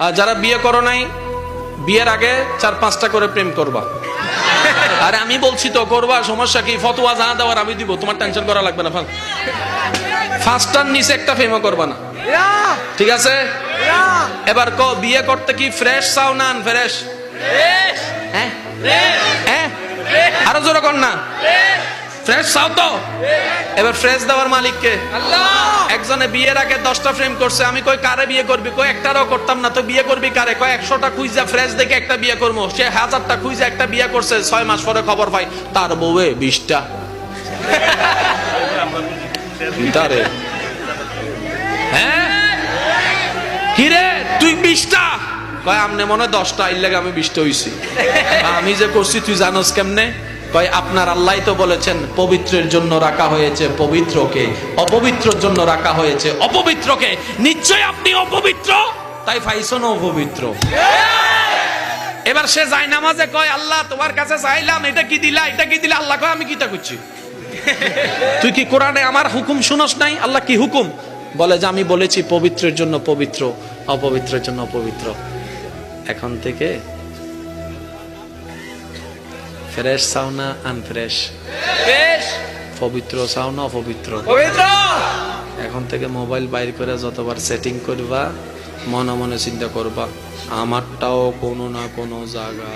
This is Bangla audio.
আর যারা বিয়ে করো নাই, বিয়ের আগে 4-5টা করে প্রেম করবা। আরে আমি বলছি তো করবা, সমস্যা কি? ফতোয়া যা দেওয়ার আমি দিব, তোমার টেনশন করা লাগবে না। 5টার নিচে একটা প্রেমও করবা না, ঠিক আছে? এবার বিয়ে করতে কি ফ্রেশ চাও না আনফ্রেশ? হ্যাঁ হ্যাঁ, আরো জোরে কর না, ফ্রেশ চাও তো? এবার ফ্রেশ দেওয়ার মালিক কে? আল্লাহ। একজনে বিয়ের আগে 10টা প্রেম করছে, আমি কই কারে বিয়ে করবি? কই একটারও করতাম না। তো বিয়ে করবি কারে? কই 100টা খুঁজা ফ্রেশ দেখে একটা বিয়ে করবো। সে 1000টা খুঁজা একটা বিয়ে করছে, 6 মাস পরে খবর পাই তার বউয়ে 20টা। হ্যাঁ কিরে তুই 20টা? কয় আমনে মনে 10টা, এর লাগে আমি 20টা হইছি। আমি যে করছি তুই জানোস কেমনে? কয় আপনার আল্লাহ তো বলেছেন পবিত্রের জন্য রাখা হয়েছে পবিত্রকে, অপবিত্রের জন্য রাখা হয়েছে অপবিত্রকে। নিশ্চয় আপনি অপবিত্র, তাই ফাইসন অপবিত্র। এবার সে যায় নামাজে কয় আল্লাহ তোমার কাছে চাইলাম, এটা কি দিলা, এটা কি দিলা? আল্লাহ কয় আমি কিটা করছি? তুই কি কোরআনে আমার হুকুম শুনস নাই? আল্লাহ কি হুকুম বলে? যে আমি বলেছি পবিত্রের জন্য পবিত্র, অপবিত্রের জন্য অপবিত্র। এখন থেকে ফ্রেশ চাও না আনফ্রেশ? পবিত্র চাও না অপবিত্র? এখন থেকে মোবাইল বাইর করে যতবার সেটিং করবা, মনে মনে চিন্তা করবা আমারটাও কোনো না কোনো জায়গা